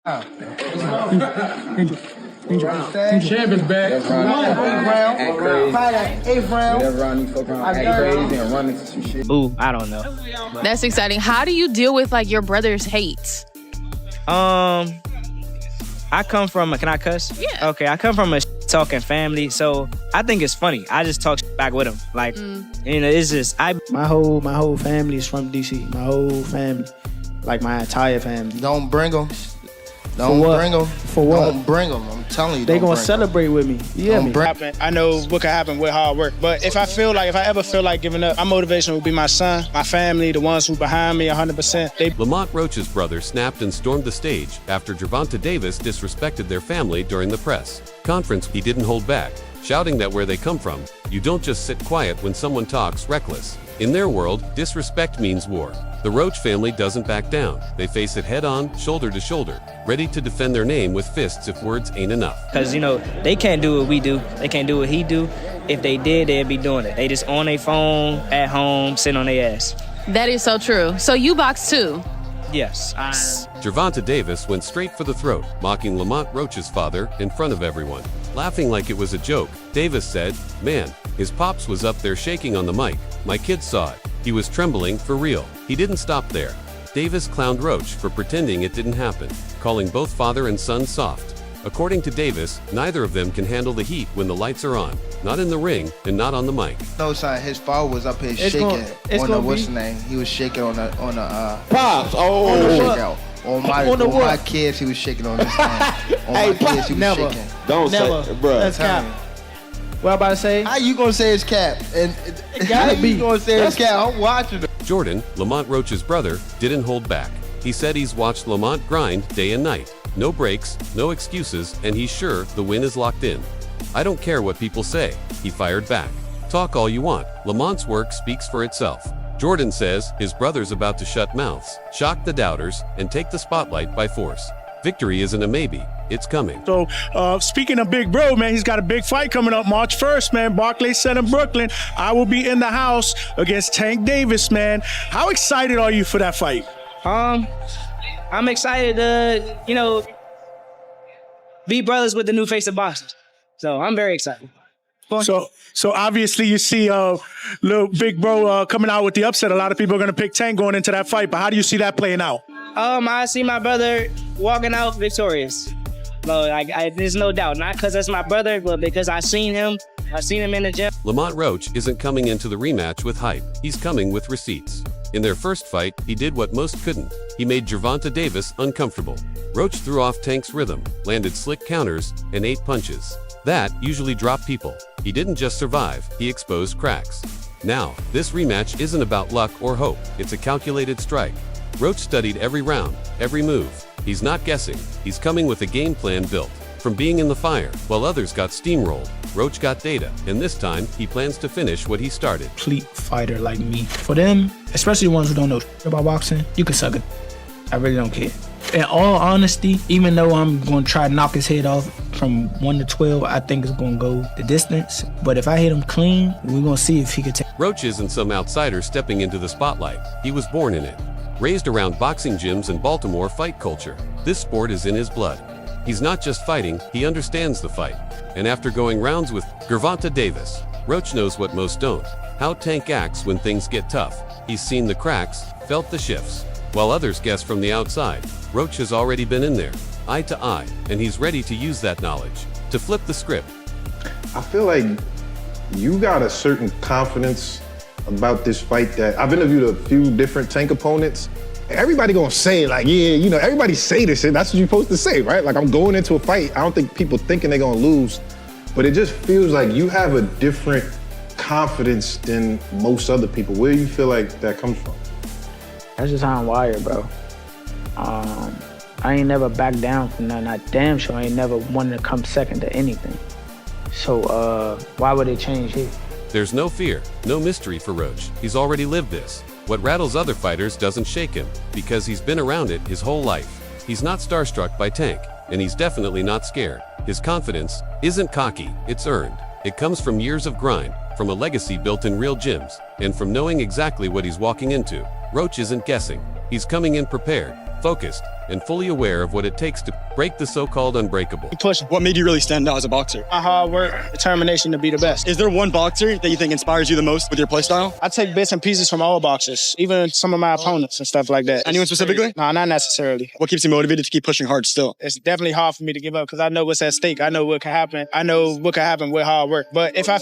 Champ is back. Eighth round. Ooh, I don't know. That's exciting. How do you deal with like your brother's hate? I come from can I cuss? Yeah. Okay, I come from a talking family, so I think it's funny. I just talk back with them. Like, it's just My whole family is from DC. My whole family, like my entire family. Don't bring them. For what? Bring them. For what? Don't bring them. I'm telling you. They don't gonna bring 'em. celebrate with me. You hear me? I know what can happen with hard work, but if I ever feel like giving up, my motivation will be my son, my family, the ones who behind me 100%. Lamont Roach's brother snapped and stormed the stage after Gervonta Davis disrespected their family during the press conference. He didn't hold back, shouting that where they come from, you don't just sit quiet when someone talks reckless. In their world, disrespect means war. The Roach family doesn't back down. They face it head on, shoulder to shoulder, ready to defend their name with fists if words ain't enough. because they can't do what we do. They can't do what he do. If they did, they'd be doing it. They just on their phone at home, sitting on their ass. That is so true. So you box too? Yes. Gervonta Davis went straight for the throat, mocking Lamont Roach's father in front of everyone. Laughing like it was a joke, Davis said, "Man, his pops was up there shaking on the mic. My kid saw it. He was trembling for real." He didn't stop there. Davis clowned Roach for pretending it didn't happen, calling both father and son soft. According to Davis, neither of them can handle the heat when the lights are on, not in the ring and not on the mic. No, son, his father was up here shaking what's the name? He was shaking on the Pops. shakeout. On my kids, he was shaking on this thing. On my kids, he was never. shaking. Don't Never. say, bro. That's cap. What I about to say? How you gonna say it's cap? And gotta how be. you gonna say it's cap? I'm watching it. Jordan, Lamont Roach's brother, didn't hold back. He said he's watched Lamont grind day and night. No breaks, no excuses, and he's sure the win is locked in. "I don't care what people say," he fired back. "Talk all you want. Lamont's work speaks for itself." Jordan says his brother's about to shut mouths, shock the doubters, and take the spotlight by force. Victory isn't a maybe, it's coming. So, speaking of Big Bro, man, he's got a big fight coming up March 1st, man. Barclays Center, Brooklyn. I will be in the house against Tank Davis, man. How excited are you for that fight? I'm excited to, be brothers with the new face of boxing. So I'm very excited. So obviously you see little Big Bro coming out with the upset. A lot of people are going to pick Tank going into that fight, but how do you see that playing out? I see my brother walking out victorious. No, there's no doubt. Not because that's my brother, but because I seen him in the gym. Lamont Roach isn't coming into the rematch with hype. He's coming with receipts. In their first fight, he did what most couldn't. He made Gervonta Davis uncomfortable. Roach threw off Tank's rhythm, landed slick counters, and 8 punches. That usually dropped people. He didn't just survive, he exposed cracks. Now, this rematch isn't about luck or hope. It's a calculated strike. Roach studied every round, every move. He's not guessing. He's coming with a game plan built. From being in the fire, while others got steamrolled, Roach got data, and this time, he plans to finish what he started. Complete fighter like me. For them, especially the ones who don't know about boxing, you can suck it. I really don't care. In all honesty, even though I'm going to try to knock his head off from 1 to 12, I think it's going to go the distance. But if I hit him clean, we're going to see if he can take. Roach isn't some outsider stepping into the spotlight. He was born in it. Raised around boxing gyms and Baltimore fight culture. This sport is in his blood. He's not just fighting, he understands the fight. And after going rounds with Gervonta Davis, Roach knows what most don't. How Tank acts when things get tough. He's seen the cracks, felt the shifts. While others guess from the outside, Roach has already been in there, eye to eye, and he's ready to use that knowledge to flip the script. I feel like you got a certain confidence about this fight that I've interviewed a few different Tank opponents. Everybody gonna say like, yeah, everybody say this and that's what you're supposed to say, right? Like I'm going into a fight, I don't think people thinking they're gonna lose, but it just feels like you have a different confidence than most other people. Where do you feel like that comes from? That's just how I'm wired, bro. I ain't never backed down from nothing. I damn sure ain't never wanted to come second to anything. So why would it change here? There's no fear, no mystery for Roach. He's already lived this. What rattles other fighters doesn't shake him, because he's been around it his whole life. He's not starstruck by Tank, and he's definitely not scared. His confidence isn't cocky, it's earned. It comes from years of grind, from a legacy built in real gyms, and from knowing exactly what he's walking into. Roach isn't guessing. He's coming in prepared, focused, and fully aware of what it takes to break the so-called unbreakable. Pushing. What made you really stand out as a boxer? My hard work, determination to be the best. Is there one boxer that you think inspires you the most with your play style? I take bits and pieces from all boxers, even some of my opponents and stuff like that. Anyone specifically? No, not necessarily. What keeps you motivated to keep pushing hard still? It's definitely hard for me to give up because I know what's at stake. I know what can happen. I know what can happen with hard work. But if I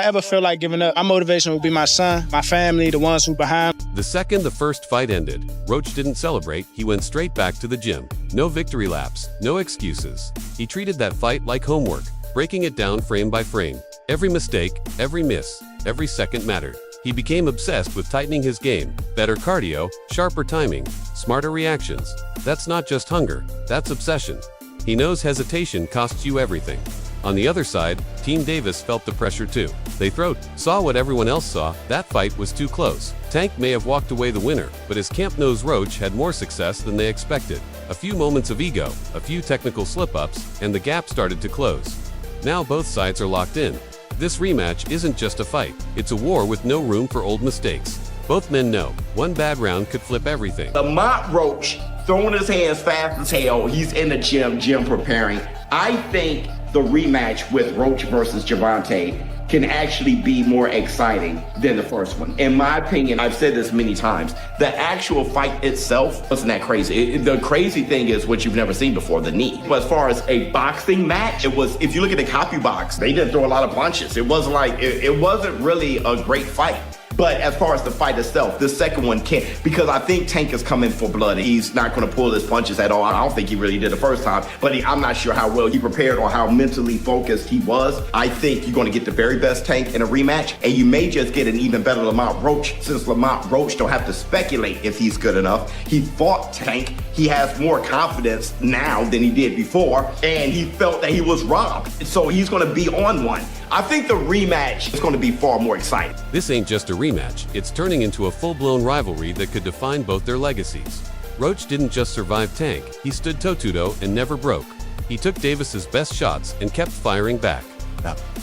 ever feel like giving up, my motivation will be my son, my family, the ones who behind. The second the first fight ended, Roach didn't celebrate, he went straight back to the gym. No victory laps, no excuses. He treated that fight like homework, breaking it down frame by frame. Every mistake, every miss, every second mattered. He became obsessed with tightening his game, better cardio, sharper timing, smarter reactions. That's not just hunger, that's obsession. He knows hesitation costs you everything. On the other side, Team Davis felt the pressure too. They saw what everyone else saw, that fight was too close. Tank may have walked away the winner, but his camp-nose Roach had more success than they expected. A few moments of ego, a few technical slip-ups, and the gap started to close. Now both sides are locked in. This rematch isn't just a fight, it's a war with no room for old mistakes. Both men know, one bad round could flip everything. Lamont Roach throwing his hands fast as hell. He's in the gym preparing. I think the rematch with Roach versus Gervonta can actually be more exciting than the first one. In my opinion, I've said this many times, the actual fight itself wasn't that crazy. The crazy thing is what you've never seen before, the knee. But as far as a boxing match, it was, if you look at the copy box, they didn't throw a lot of punches. It wasn't like, it wasn't really a great fight. But as far as the fight itself, the second one can't, because I think Tank is coming for blood. He's not going to pull his punches at all. I don't think he really did the first time, but I'm not sure how well he prepared or how mentally focused he was. I think you're going to get the very best Tank in a rematch, and you may just get an even better Lamont Roach, since Lamont Roach don't have to speculate if he's good enough. He fought Tank. He has more confidence now than he did before, and he felt that he was robbed. So he's going to be on one. I think the rematch is going to be far more exciting. This ain't just a rematch, it's turning into a full-blown rivalry that could define both their legacies. Roach didn't just survive Tank, he stood toe-to-toe and never broke. He took Davis's best shots and kept firing back.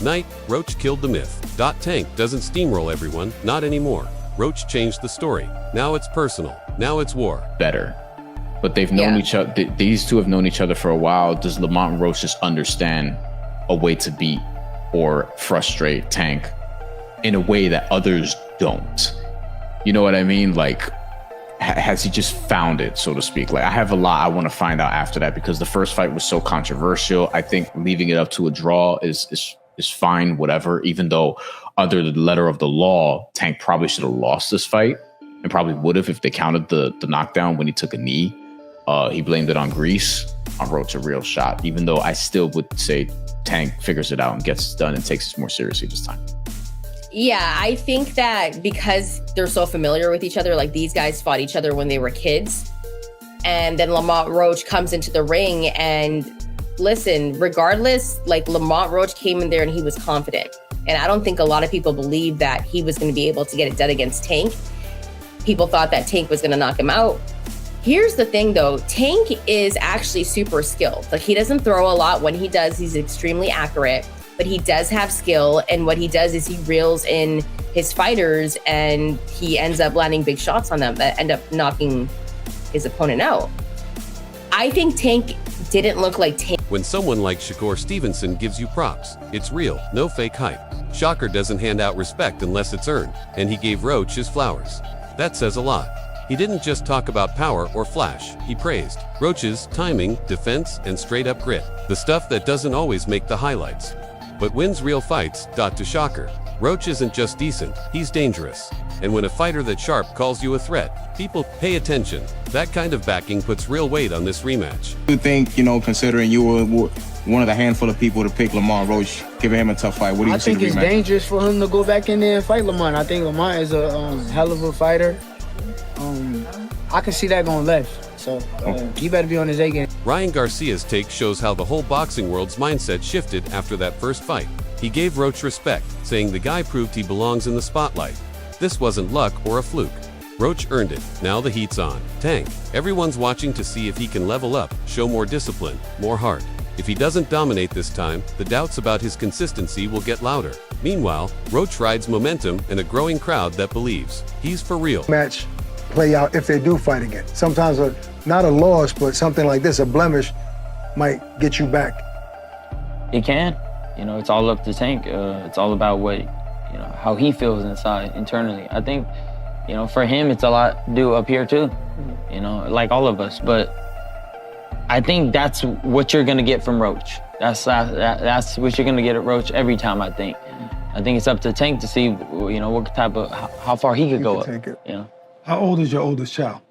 Night, Roach killed the myth. Tank doesn't steamroll everyone, not anymore. Roach changed the story. Now it's personal, now it's war. Better. But they've known each other, these two have known each other for a while. Does Lamont Roach just understand a way to beat or frustrate Tank in a way that others don't? You know what I mean? Like, has he just found it, so to speak? Like, I have a lot I want to find out after that, because the first fight was so controversial. I think leaving it up to a draw is fine, whatever, even though under the letter of the law, Tank probably should have lost this fight, and probably would have if they counted the knockdown when he took a knee. He blamed it on grease. On Roach a real shot, even though I still would say Tank figures it out and gets it done and takes it more seriously this time. Yeah, I think that because they're so familiar with each other, like these guys fought each other when they were kids, and then Lamont Roach comes into the ring, and listen, regardless, like Lamont Roach came in there and he was confident. And I don't think a lot of people believed that he was going to be able to get it done against Tank. People thought that Tank was going to knock him out. Here's the thing though, Tank is actually super skilled. Like, he doesn't throw a lot. When he does, he's extremely accurate, but he does have skill. And what he does is he reels in his fighters and he ends up landing big shots on them that end up knocking his opponent out. I think Tank didn't look like Tank. When someone like Shakur Stevenson gives you props, it's real, no fake hype. Shocker doesn't hand out respect unless it's earned, and he gave Roach his flowers. That says a lot. He didn't just talk about power or flash, he praised Roach's timing, defense, and straight-up grit, the stuff that doesn't always make the highlights, but wins real fights. To Shocker, Roach isn't just decent, he's dangerous. And when a fighter that's sharp calls you a threat, people pay attention. That kind of backing puts real weight on this rematch. I think, considering you were one of the handful of people to pick Lamont Roach, giving him a tough fight, what do you think? I think it's dangerous for him to go back in there and fight Lamont. I think Lamont is a hell of a fighter. I can see that going left, so he better be on his A game. Ryan Garcia's take shows how the whole boxing world's mindset shifted after that first fight. He gave Roach respect, saying the guy proved he belongs in the spotlight. This wasn't luck or a fluke. Roach earned it. Now the heat's on. Tank, everyone's watching to see if he can level up, show more discipline, more heart. If he doesn't dominate this time, the doubts about his consistency will get louder. Meanwhile, Roach rides momentum and a growing crowd that believes he's for real. Match play out if they do fight again. Sometimes a not a loss, but something like this, a blemish, might get you back? It can. You know, it's all up to Tank. It's all about what, you know, how he feels inside, internally. I think, you know, for him, it's a lot to do up here too, you know, like all of us. But I think that's what you're gonna get from Roach. That's what you're gonna get at Roach every time, I think. I think it's up to Tank to see, you know, what type of, how far he could go up, you know. How old is your oldest child?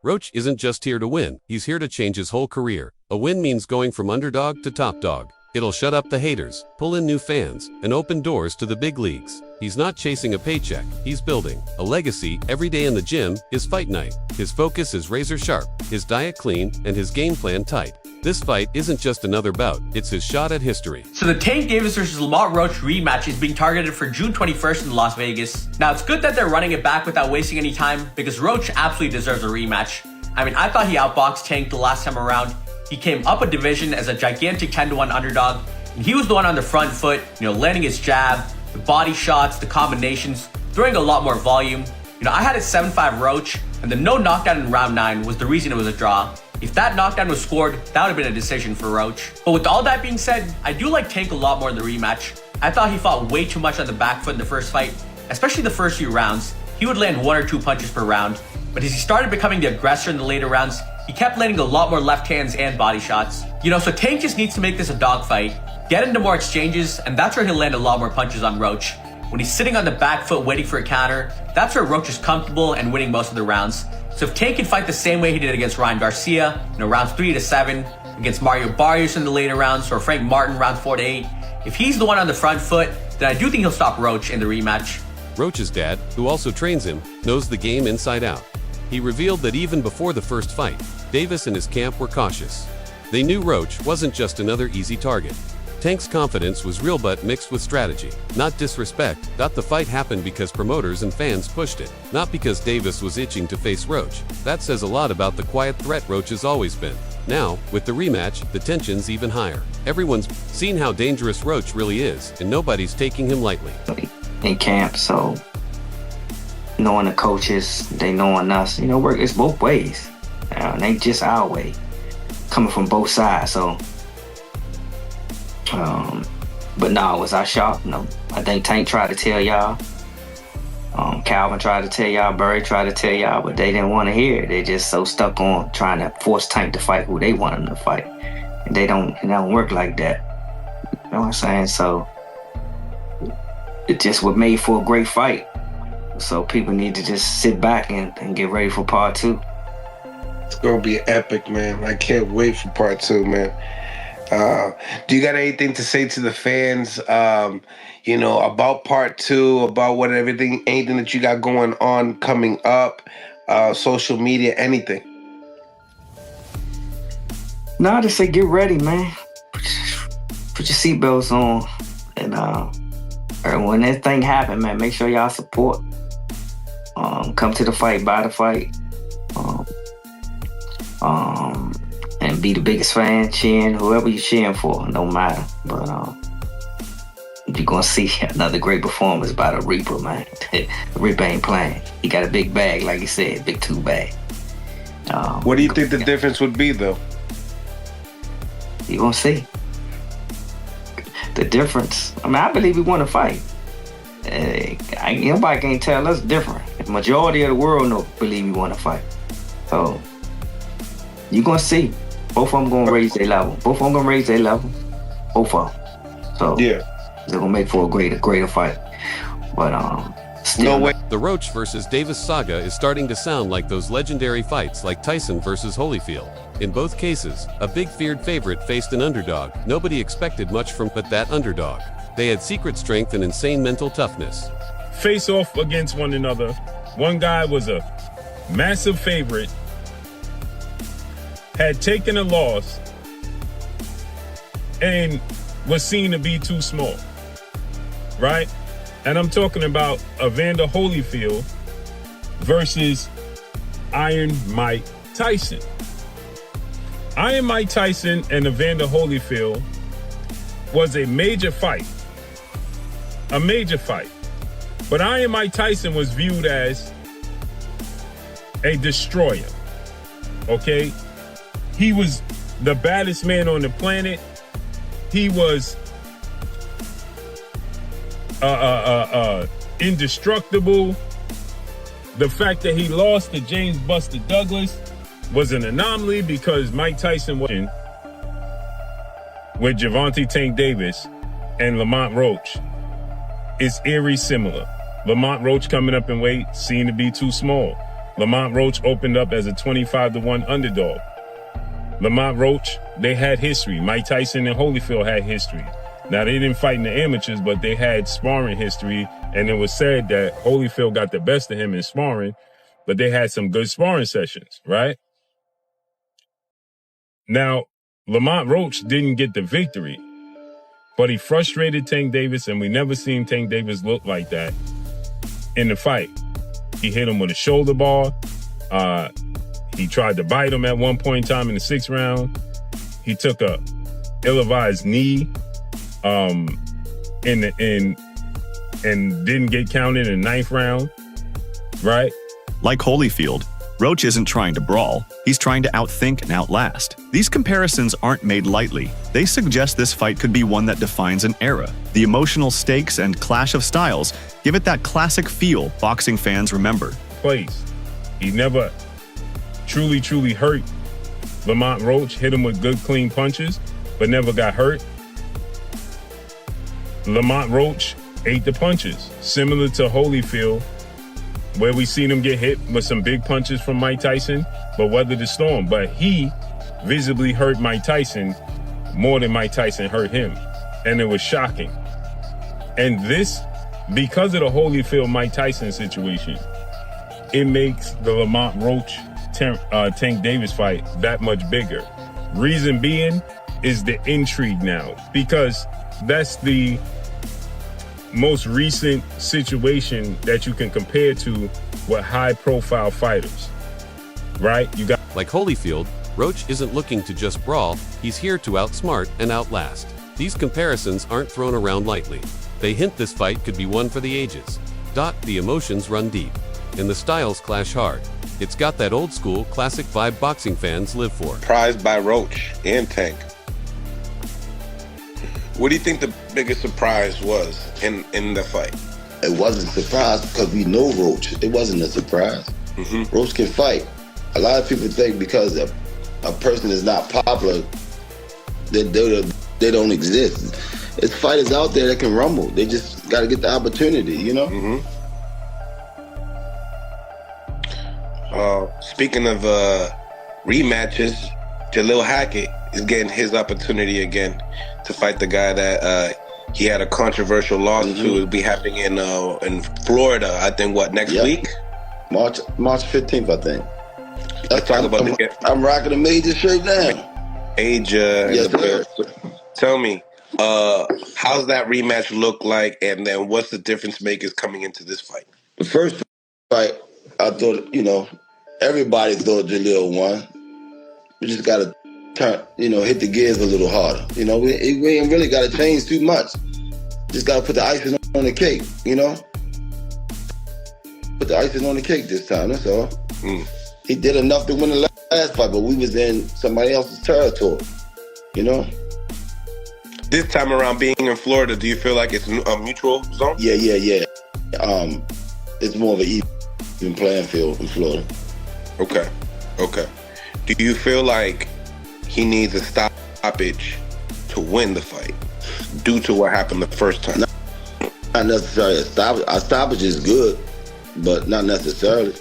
Roach isn't just here to win, he's here to change his whole career. A win means going from underdog to top dog. It'll shut up the haters, pull in new fans, and open doors to the big leagues. He's not chasing a paycheck, he's building a legacy. Every day in the gym is fight night. His focus is razor sharp, his diet clean, and his game plan tight. This fight isn't just another bout, it's his shot at history. So the Tank Davis versus Lamont Roach rematch is being targeted for June 21st in Las Vegas. Now it's good that they're running it back without wasting any time because Roach absolutely deserves a rematch. I mean, I thought he outboxed Tank the last time around. He came up a division as a gigantic 10-1 underdog, and he was the one on the front foot, you know, landing his jab, the body shots, the combinations, throwing a lot more volume. You know, I had a 7-5 Roach, and the no knockdown in round 9 was the reason it was a draw. If that knockdown was scored, that would have been a decision for Roach. But with all that being said, I do like Tank a lot more in the rematch. I thought he fought way too much on the back foot in the first fight, especially the first few rounds. He would land 1 or 2 punches per round, but as he started becoming the aggressor in the later rounds, he kept landing a lot more left hands and body shots. You know, so Tank just needs to make this a dogfight, get into more exchanges, and that's where he'll land a lot more punches on Roach. When he's sitting on the back foot waiting for a counter, that's where Roach is comfortable and winning most of the rounds. So if Tank can fight the same way he did against Ryan Garcia, you know, rounds 3 to 7, against Mario Barrios in the later rounds, or Frank Martin rounds 4 to 8, if he's the one on the front foot, then I do think he'll stop Roach in the rematch. Roach's dad, who also trains him, knows the game inside out. He revealed that even before the first fight, Davis and his camp were cautious. They knew Roach wasn't just another easy target. Tank's confidence was real but mixed with strategy, not disrespect. The fight happened because promoters and fans pushed it, not because Davis was itching to face Roach. That says a lot about the quiet threat Roach has always been. Now, with the rematch, the tension's even higher. Everyone's seen how dangerous Roach really is, and nobody's taking him lightly. In camp, so knowing the coaches, they knowing us, you know, it's both ways. It ain't just our way, coming from both sides. So, but no, was I shocked? No. I think Tank tried to tell y'all. Calvin tried to tell y'all, Burry tried to tell y'all, but they didn't want to hear it. They just so stuck on trying to force Tank to fight who they want him to fight. And it don't work like that. You know what I'm saying? So it just was made for a great fight. So people need to just sit back and get ready for part 2. It's gonna be epic, man. I can't wait for part 2, man. Do you got anything to say to the fans, you know, about part 2, about anything that you got going on coming up, social media, anything? No, I just say get ready, man. Put your seatbelts on, and when that thing happen, man, make sure y'all support. Come to the fight, buy the fight, and be the biggest fan, cheering whoever you're cheering for, no matter. But you're gonna see another great performance by the Reaper, man. The Reaper ain't playing. He got a big bag, like you said, big 2 bag. What do you think the difference would be, though? You gonna see the difference. I mean, I believe we want to fight. Nobody can tell us different. The majority of the world believe we want to fight. So you're gonna see. Both of them gonna raise their level. Both of them. So yeah, they're gonna make for a greater fight. But still, no way. The Roach versus Davis saga is starting to sound like those legendary fights like Tyson versus Holyfield. In both cases, a big feared favorite faced an underdog nobody expected much from, but that underdog. They had secret strength and insane mental toughness. Face off against one another. One guy was a massive favorite, had taken a loss, and was seen to be too small, right? And I'm talking about Evander Holyfield versus Iron Mike Tyson. Iron Mike Tyson and Evander Holyfield was a major fight. A major fight. But Iron Mike Tyson was viewed as a destroyer, okay? He was the baddest man on the planet. He was indestructible. The fact that he lost to James Buster Douglas was an anomaly because Mike Tyson was with Gervonta Tank Davis and Lamont Roach is eerie similar. Lamont Roach coming up in weight seemed to be too small. Lamont Roach opened up as a 25-1 underdog. Lamont Roach, they had history. Mike Tyson and Holyfield had history. Now, they didn't fight in the amateurs, but they had sparring history, and it was said that Holyfield got the best of him in sparring, but they had some good sparring sessions, right? Now, Lamont Roach didn't get the victory, but he frustrated Tank Davis, and we never seen Tank Davis look like that in the fight. He hit him with a shoulder bar. He tried to bite him at one point in time in the 6th round. He took a ill-advised knee and didn't get counted in the 9th round, right? Like Holyfield, Roach isn't trying to brawl. He's trying to outthink and outlast. These comparisons aren't made lightly. They suggest this fight could be one that defines an era. The emotional stakes and clash of styles give it that classic feel boxing fans remember. Place. He never truly hurt Lamont Roach, hit him with good, clean punches, but never got hurt. Lamont Roach ate the punches, similar to Holyfield, where we seen him get hit with some big punches from Mike Tyson, but weathered the storm. But he visibly hurt Mike Tyson more than Mike Tyson hurt him, and it was shocking. And this, because of the Holyfield-Mike Tyson situation, it makes the Lamont Roach Tank Davis fight that much bigger. Reason being is the intrigue now, because that's the most recent situation that you can compare to with high-profile fighters, right? You got like Holyfield, Roach isn't looking to just brawl. He's here to outsmart and outlast. These comparisons aren't thrown around lightly. They hint this fight could be one for the ages. The emotions run deep, and the styles clash hard. It's got that old-school, classic vibe boxing fans live for. Surprised by Roach and Tank. What do you think the biggest surprise was in the fight? It wasn't a surprise because we know Roach. It wasn't a surprise. Mm-hmm. Roach can fight. A lot of people think because a person is not popular, that they don't exist. There's fighters out there that can rumble. They just got to get the opportunity, you know? Mm-hmm. Speaking of rematches, Jalil Hackett is getting his opportunity again to fight the guy that he had a controversial loss to. It'll be happening in Florida, I think, next week? March 15th, I think. Let's talk about I'm rocking a major shirt now. Yes, sir. Tell me, how's that rematch look like, and then what's the difference makers coming into this fight? The first fight, I thought, everybody thought Jalil won. We just got to turn, hit the gears a little harder. We ain't really got to change too much. Just got to put the icing on the cake, Put the icing on the cake this time, that's all. He did enough to win the last fight, but we was in somebody else's territory, This time around, being in Florida, do you feel like it's a mutual zone? Yeah. It's more of an even playing field in Florida. Okay. Do you feel like he needs a stoppage to win the fight due to what happened the first time? Not necessarily a stoppage. A stoppage is good, but not necessarily.